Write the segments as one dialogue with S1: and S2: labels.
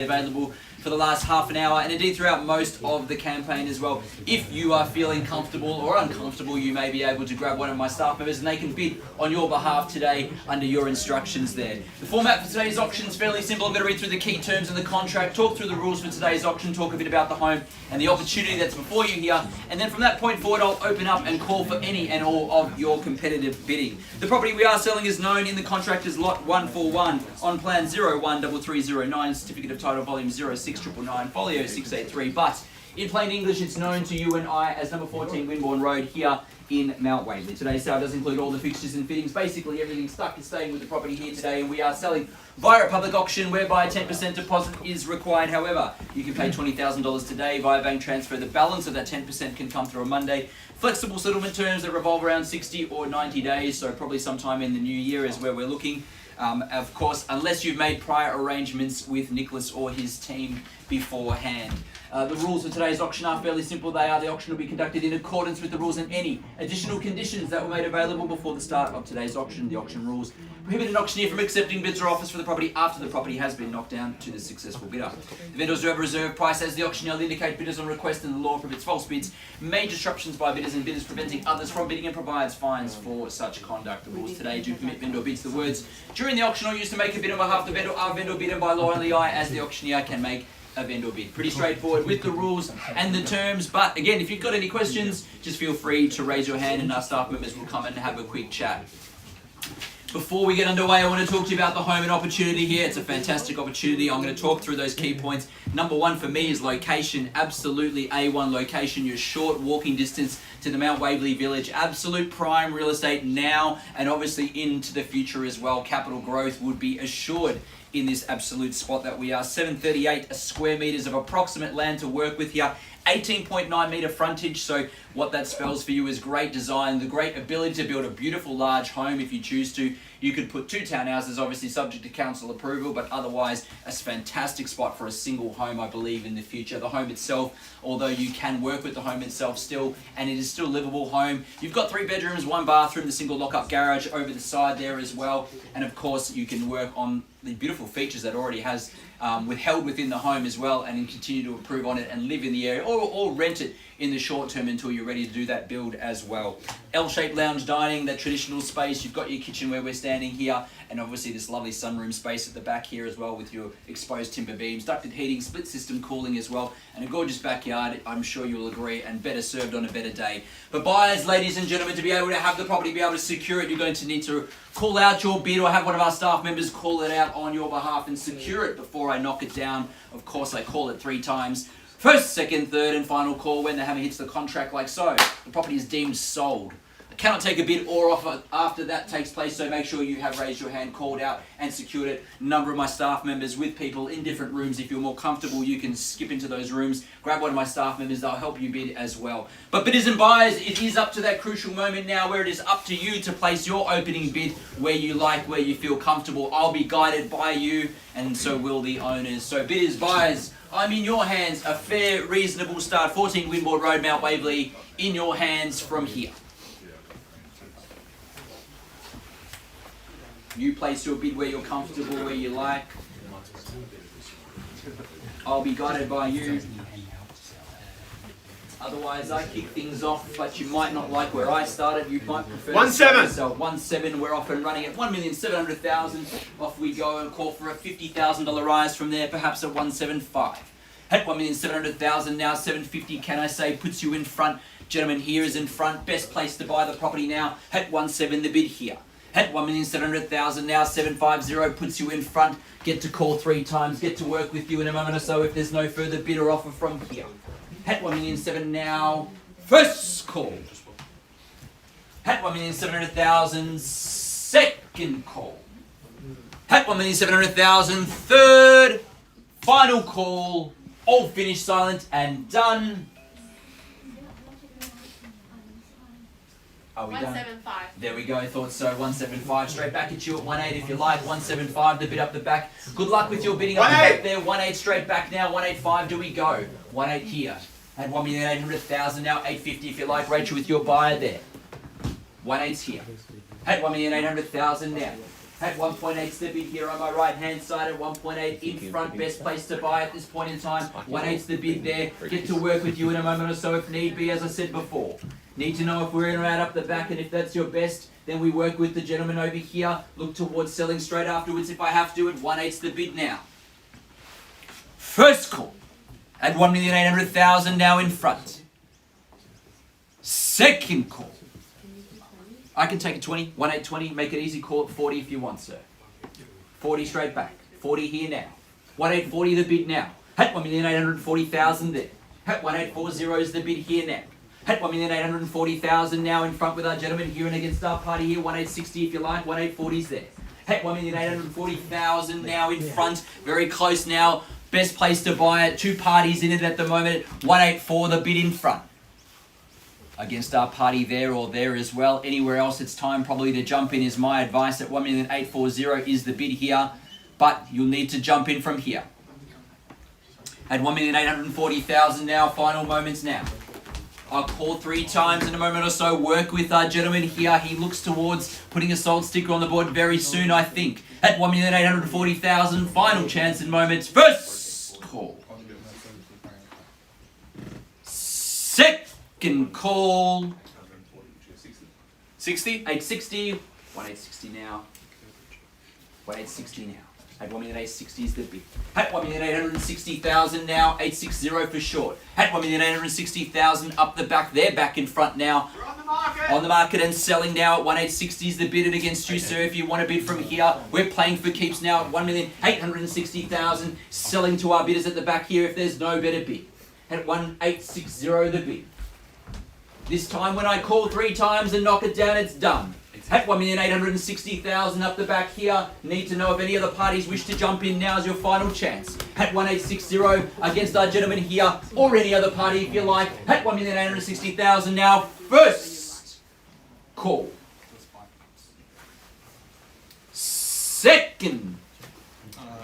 S1: available for the last half an hour and indeed throughout most of the campaign as well. If you are feeling comfortable or uncomfortable, you may be able to grab one of my staff members and they can bid on your behalf today under your instructions there. The format for today's auction is fairly simple. I'm going to read through the key terms in the contract, talk through the rules for today's auction, talk a bit about the home and the opportunity that's before you here, and then from that point forward I'll open up and call for any and all of your competitive bidding. The property we are selling is known in the contract as Lot 141 on Plan 013309, Certificate of Title Volume 06999, Folio 683, but in plain English it's known to you and I as number 14 Winbourne Road here in Mount Waverley. Today's sale does include all the fixtures and fittings. Basically everything stuck is staying with the property here today, and we are selling via a public auction whereby a 10% deposit is required. However, you can pay $20,000 today via bank transfer. The balance of that 10% can come through on Monday. Flexible settlement terms that revolve around 60 or 90 days, so probably sometime in the new year is where we're looking. Of course, unless you've made prior arrangements with Nicholas or his team beforehand. The rules for today's auction are fairly simple. They are: the auction will be conducted in accordance with the rules and any additional conditions that were made available before the start of today's auction. The auction rules prohibit an auctioneer from accepting bids or offers for the property after the property has been knocked down to the successful bidder. The vendors do have a reserve price as the auctioneer will indicate bidders on request, and the law prohibits false bids, major disruptions by bidders and bidders preventing others from bidding, and provides fines for such conduct. The rules today do permit vendor bids. The words during the auction or used to make a bid on behalf of the vendor are vendor bid, and by law only I as the auctioneer can make a vendor bid. Pretty straightforward with the rules and the terms, but again, if you've got any questions, just feel free to raise your hand and our staff members will come and have a quick chat. Before we get underway, I want to talk to you about the home and opportunity here. It's a fantastic opportunity. I'm going to talk through those key points. Number one for me is location. Absolutely A1 location. You're short walking distance to the Mount Waverley village. Absolute prime real estate now and obviously into the future as well. Capital growth would be assured in this absolute spot that we are. 738 square metres of approximate land to work with here. 18.9 metre frontage, so what that spells for you is great design, the great ability to build a beautiful large home if you choose to. You could put 2 townhouses, obviously subject to council approval, but otherwise a fantastic spot for a single home, I believe, in the future. The home itself, although you can work with the home itself still, and it is still a livable home. You've got 3 bedrooms, 1 bathroom, the single lock-up garage over the side there as well, and of course you can work on the beautiful features that already has held within the home as well, and then continue to improve on it and live in the area or rent it in the short term until you're ready to do that build as well. L-shaped lounge dining, that traditional space. You've got your kitchen where we're standing here, and obviously this lovely sunroom space at the back here as well with your exposed timber beams, ducted heating, split system cooling as well, and a gorgeous backyard, I'm sure you'll agree, and better served on a better day. But buyers, ladies and gentlemen, to be able to have the property, be able to secure it, you're going to need to call out your bid or have one of our staff members call it out on your behalf and secure it before I knock it down. Of course, I call it 3 times. First, second, third, and final call when the hammer hits the contract like so. The property is deemed sold. I cannot take a bid or offer after that takes place, so make sure you have raised your hand, called out, and secured it. A number of my staff members with people in different rooms. If you're more comfortable, you can skip into those rooms, grab one of my staff members, they'll help you bid as well. But bidders and buyers, it is up to that crucial moment now where it is up to you to place your opening bid where you like, where you feel comfortable. I'll be guided by you, and so will the owners. So bidders, buyers, I'm in your hands. A fair, reasonable start. 14 Winbourne Road, Mount Waverley, in your hands from here. You place your bid where you're comfortable, where you like. I'll be guided by you. Otherwise, I kick things off, but you might not like where I started. You might prefer
S2: 1-7.
S1: 1-7. We're off and running at 1,700,000. Off we go and call for a $50,000 rise from there, perhaps at 175. At 1,700,000 now, 750. Can I say puts you in front? Gentleman here is in front. Best place to buy the property now. At 1.7, the bid here. At 1,700,000 now, 750 puts you in front. Get to call 3 times. Get to work with you in a moment or so if there's no further bid or offer from here. At 1,700,000 now, first call. At 1,700,000, second call. At 1,700,000, third, final call. All finished, silent, and done. Are we
S3: 175.
S1: done? There we go, thought so. 175. Straight back at you at 18 if you like. 175, the bid up the back. Good luck with your bidding up the back there. 18 straight back now. 185, do we go? 18 here. At 1,800,000 now. 850 if you like. Rachel with your buyer there. 18 here. At 1,800,000 now. At 1.8 the bid here on my right hand side. At 1.8 in front, best place to buy at this point in time. 1.8's the bid there. Get to work with you in a moment or so if need be, as I said before. Need to know if we're in or out up the back, and if that's your best, then we work with the gentleman over here. Look towards selling straight afterwards if I have to. At 1.8's the bid now. First call at 1,800,000 now in front. Second call. I can take a 20, 1.820, make it easy, call it 40 if you want, sir. 40 straight back. 40 here now. 1.840 the bid now. At 1,840,000 there. At 1.840 is the bid here now. At 1,840,000 now in front with our gentleman here and against our party here. 1.860 if you like. 1.840's there. At 1,840,000 now in front. Very close now. Best place to buy it. Two parties in it at the moment. 1.84 the bid in front. Against our party there or there as well. Anywhere else it's time probably to jump in is my advice. At 1,840 is the bid here. But you'll need to jump in from here. At 1,840,000 now. Final moments now. I'll call 3 times in a moment or so. Work with our gentleman here. He looks towards putting a sold sticker on the board very soon, I think. At 1,840,000. Final chance in moments. First call. Second call. 60? 860. 1.860 now. 1.860 now. At 1,860 is the bid. At 1,860,000 now. 860 for short. At 1,860,000 up the back. They're back in front now.
S2: We're on the market.
S1: On the market and selling now at 1,860 is the bid and against you, sir. If you want to bid from here, we're playing for keeps now at 1,860,000. Selling to our bidders at the back here if there's no better bid. At 1,860 the bid. This time when I call 3 times and knock it down, it's done. At 1,860,000 up the back here. Need to know if any other parties wish to jump in. Now is your final chance. At 1,860 against our gentleman here, or any other party if you like. At 1,860,000 now. First call. Second.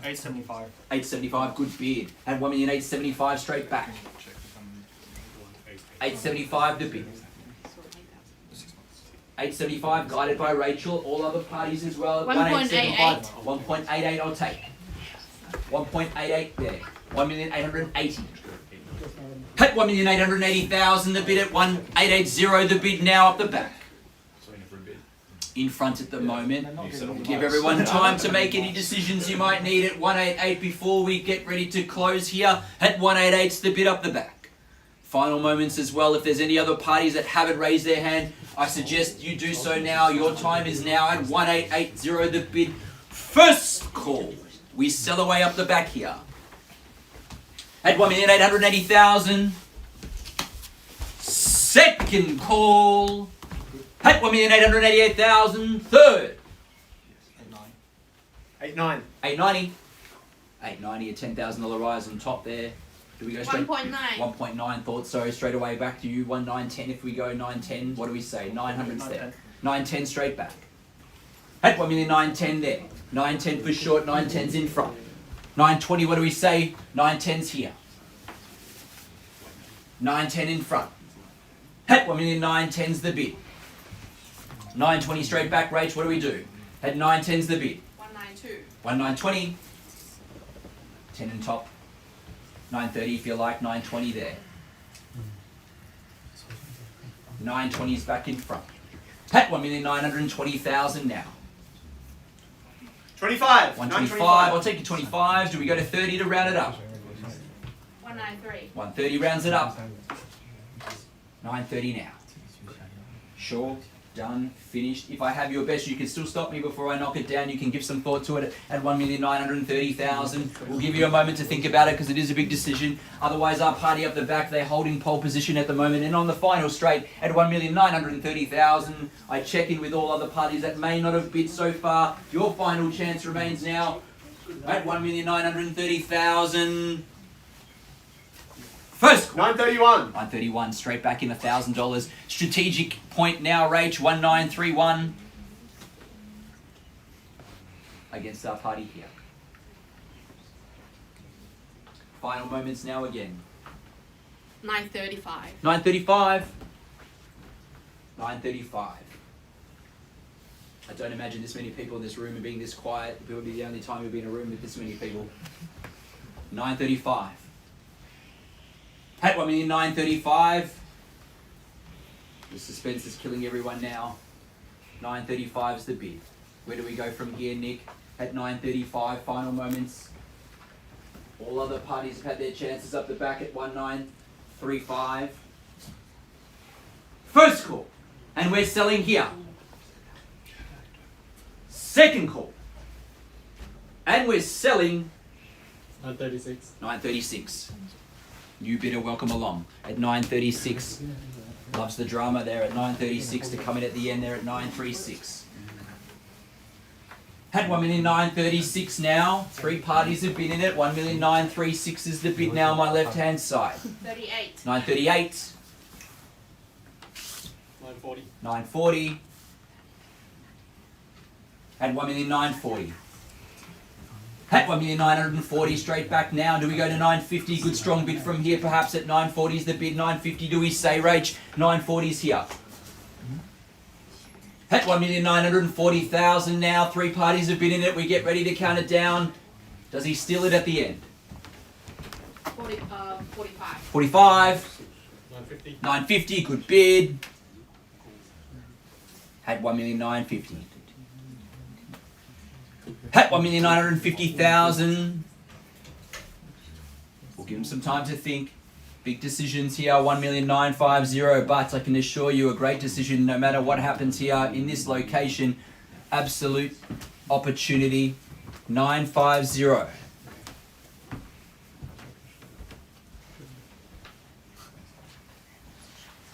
S2: 875.
S1: 875, good bid. At 1,875 straight back. 875 the bid. 875 guided by Rachel. All other parties as well.
S3: 1.88.
S1: 1.88 I'll take. 1.88 there. 1,880. At 1,880,000 the bid. At 1,880 the bid now up the back. In front at the moment. Give everyone time to make any decisions you might need at 188 before we get ready to close here. At 188's the bid up the back. Final moments as well. If there's any other parties that haven't raised their hand, I suggest you do so now. Your time is now at 1,880 the bid. First call. We sell away up the back here. At 1,880,000. Second call. At 1,888,000. Third.
S2: 8.9.
S1: 890. 890, a $10,000 rise on top there. Do we go straight?
S3: 1.9.
S1: 1.9 thought so. Straight away back to you. 1,910 if we go 910. What do we say? 900's there. 910 straight back. At 1,910 there. 910 for short. 910's in front. 920. What do we say? 910's here. 910 in front. At 1,910's the bid. 920 straight back. Rach, what do we do? At 910's the bid.
S3: 192.
S1: 1,920. 10 in top. 930 if you like, 920 there. 920 is back in front. At 1,920,000 now.
S2: 25.
S1: 125, I'll take your 25s. Do we go to 30 to round it up?
S3: 193.
S1: 130 rounds it up. 930 now. Sure, done, finished. If I have your best, you can still stop me before I knock it down. You can give some thought to it at 1,930,000. We'll give you a moment to think about it because it is a big decision. Otherwise, our party up the back, they're holding pole position at the moment. And on the final straight at 1,930,000, I check in with all other parties that may not have bid so far. Your final chance remains now at 1,930,000. First call.
S2: 931.
S1: 931 straight back in $1,000. Strategic point now, Rach, 1931 against our party here. Final moments now again.
S3: 935.
S1: 935. 935. I don't imagine this many people in this room are being this quiet. It would be the only time we'd be in a room with this many people. 935. At 1,935,000. The suspense is killing everyone now. 935 is the bid. Where do we go from here, Nick? At 935, final moments. All other parties have had their chances up the back at 1935. First call, and we're selling here. Second call, and we're selling
S4: 936.
S1: 936. New bidder, welcome along at 936. Loves the drama there at 936 to come in at the end there at 936. Had 1,936,000 now. 3 parties have been in it. 1,936,000 is the bid now on my left hand side.
S3: 38.
S1: 938.
S4: 940.
S1: 940. Had 1,940,000. At 1,940,000 straight back now. Do we go to 950? Good strong bid from here. Perhaps at 940 is the bid. 950. Do we say Rach? 940 is here. At 1,940,000 now. 3 parties have been in it. We get ready to count it down. Does he steal it at the end?
S3: 45.
S1: 45.
S4: 950.
S1: 950. Good bid. At 1,950,000. At 1,950,000. We'll give him some time to think. Big decisions here, 1,950,000, but I can assure you a great decision no matter what happens here in this location. Absolute opportunity. 950.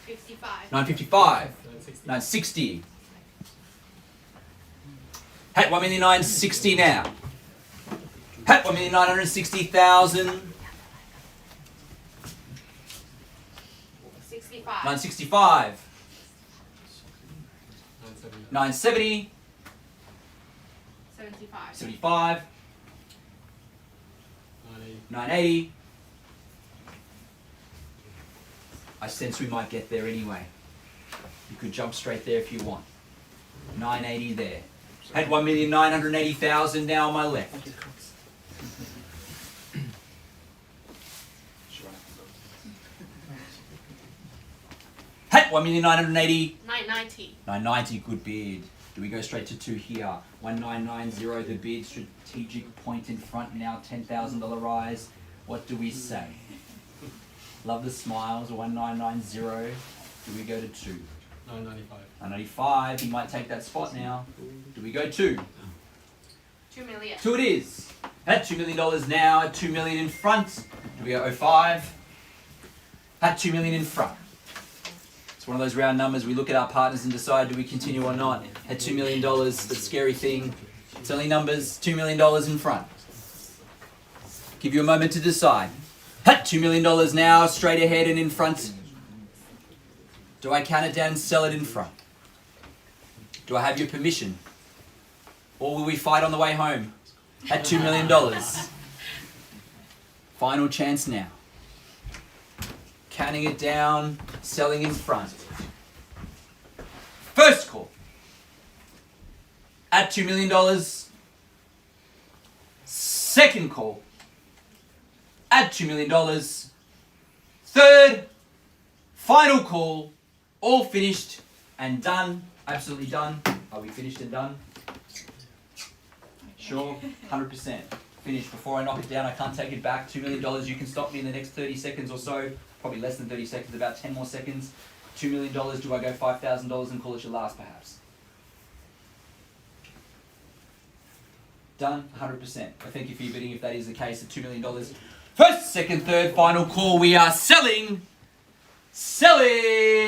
S3: $55.
S1: 955.
S4: 960.
S1: 960. At 1,960,000 now. At 1,960,000.
S3: 65.
S1: 965.
S4: 970.
S1: 970.
S3: 75.
S1: 75.
S4: 980.
S1: 980. I sense we might get there anyway. You could jump straight there if you want. 980 there. At 1,980,000 now on my left. At 1,980,000.
S3: 990.
S1: 990, good bid. Do we go straight to 2 here? 1990, the bid. Strategic point in front now. $10,000 rise. What do we say? Love the smiles. 1990. Do we go to 2?
S4: 995.
S1: 995. He might take that spot now. Do we go 2?
S3: 2 million.
S1: 2 it is. At $2 million now. At $2 million in front. Do we go 05? At $2 million in front. It's one of those round numbers. We look at our partners and decide, do we continue or not? At $2 million, the scary thing. It's only numbers. $2 million in front. Give you a moment to decide. At $2 million now, straight ahead and in front. Do I count it down and sell it in front? Do I have your permission? Or will we fight on the way home? At $2 million. Final chance now. Counting it down, selling in front. First call. At $2 million. Second call. At $2 million. Third, final call. All finished and done. Absolutely done. Are we finished and done? Sure, 100%. Finished. Before I knock it down, I can't take it back. $2 million. You can stop me in the next 30 seconds or so. Probably less than 30 seconds, about 10 more seconds. $2 million. Do I go $5,000 and call it your last, perhaps? Done, 100%. I thank you for your bidding if that is the case at $2 million. First, second, third, final call. We are selling. Selling!